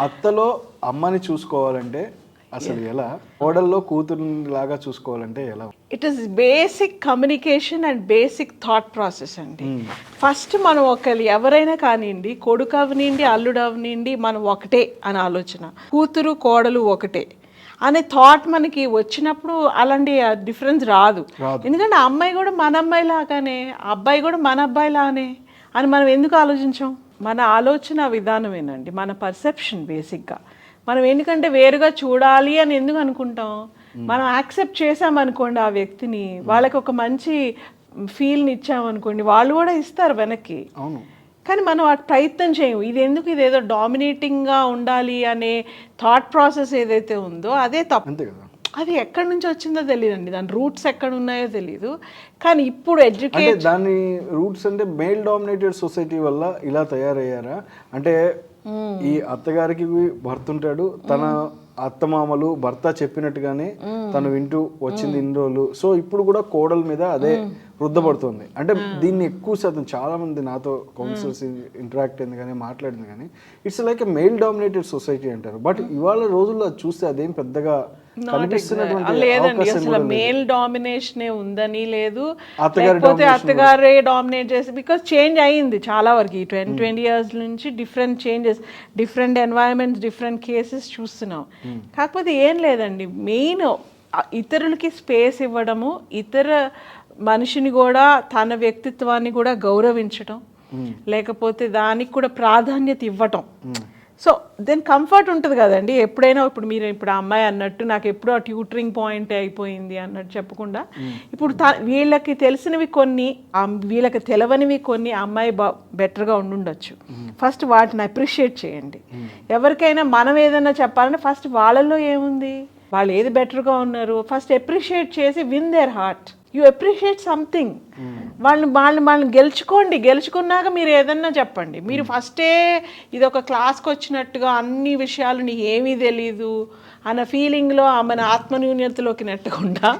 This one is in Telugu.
అత్తలో అమ్మని చూసుకోవాలంటే అసలు ఎలా, కోడల్లో కూతురులాగా చూసుకోవాలంటే ఎలా? It is basic communication and basic thought process అండి. ఫస్ట్ మనం ఒకరు ఎవరైనా కానివ్వండి, కొడుకు అవనివ్వండి, అల్లుడు అవనివ్వండి, మనం ఒకటే అని ఆలోచన, కూతురు కోడలు ఒకటే అనే థాట్ మనకి వచ్చినప్పుడు అలాంటి డిఫరెన్స్ రాదు. ఎందుకంటే ఆ అమ్మాయి కూడా మన అమ్మాయి లాగానే, ఆ అబ్బాయి కూడా మన అబ్బాయి లాగానే అని మనం ఎందుకు ఆలోచించాం? మన ఆలోచన విధానమేనండి, మన పర్సెప్షన్ బేసిక్గా. మనం ఎందుకంటే వేరుగా చూడాలి అని ఎందుకు అనుకుంటాం? మనం యాక్సెప్ట్ చేసామనుకోండి ఆ వ్యక్తిని, వాళ్ళకి ఒక మంచి ఫీల్ని ఇచ్చామనుకోండి, వాళ్ళు కూడా ఇస్తారు వెనక్కి. అవును. కానీ మనం ఆ ప్రయత్నం చేయము. ఇది ఎందుకు, ఇదేదో డామినేటింగ్గా ఉండాలి అనే థాట్ ప్రాసెస్ ఏదైతే ఉందో అదే తప్పు. అంతే కదా. అది ఎక్కడి నుంచి వచ్చిందో తెలియదండి, దాని రూట్స్ ఎక్కడ ఉన్నాయో తెలియదు. కానీ ఇప్పుడు ఎడ్యుకేట్ దాని రూట్స్ అంటే మేల్ డామినేటెడ్ సొసైటీ వల్ల ఇలా తయారయ్యారా? అంటే ఈ అత్తగారికి భర్త ఉంటాడు, తన అత్తమామలు భర్త చెప్పినట్టుగానే తను వింటూ వచ్చింది ఇన్ని రోజులు. సో ఇప్పుడు కూడా కోడల మీద అదే రుద్దపడుతుంది. అంటే దీన్ని ఎక్కువ శాతం చాలా మంది నాతో కౌన్సిలర్స్ ఇంటరాక్ట్ అయింది కానీ మాట్లాడింది కానీ it's like a male dominated society అంటారు. బట్ ఇవాళ రోజుల్లో చూస్తే అదేం పెద్దగా లేదండి. అసలు మేల్ డామినేషనే ఉందని లేదు, లేకపోతే అత్తగారే డామినేట్ చేసి, బికాస్ చేంజ్ అయ్యింది చాలా వరకు. 20 years నుంచి different changes, different environments, different cases చూస్తున్నాం. కాకపోతే ఏం లేదండి, మెయిన్ ఇతరులకి స్పేస్ ఇవ్వడము, ఇతర మనిషిని కూడా తన వ్యక్తిత్వాన్ని కూడా గౌరవించటం, లేకపోతే దానికి కూడా ప్రాధాన్యత ఇవ్వటం. సో దెన్ కంఫర్ట్ ఉంటుంది కదండి. ఎప్పుడైనా ఇప్పుడు మీరు ఇప్పుడు ఆ అమ్మాయి అన్నట్టు నాకు ఎప్పుడూ ఆ ట్యూటరింగ్ పాయింట్ అయిపోయింది అన్నట్టు చెప్పకుండా, ఇప్పుడు వీళ్ళకి తెలిసినవి కొన్ని, వీళ్ళకి తెలవనివి కొన్ని, ఆ అమ్మాయి బెటర్గా ఉండుండొచ్చు. ఫస్ట్ వాటిని అప్రిషియేట్ చేయండి. ఎవరికైనా మనం ఏదైనా చెప్పాలంటే ఫస్ట్ వాళ్ళల్లో ఏముంది, వాళ్ళు ఏది బెటర్గా ఉన్నారు ఫస్ట్ అప్రిషియేట్ చేసి win their heart. You appreciate something. వాళ్ళని గెలుచుకోండి. గెలుచుకున్నాక మీరు ఏదన్నా చెప్పండి. మీరు ఫస్టే ఇది ఒక క్లాస్కి వచ్చినట్టుగా అన్ని విషయాలు నీకు ఏమీ తెలీదు అన్న ఫీలింగ్లో ఆమెను ఆత్మన్యూన్యతలోకి నెట్టకుండా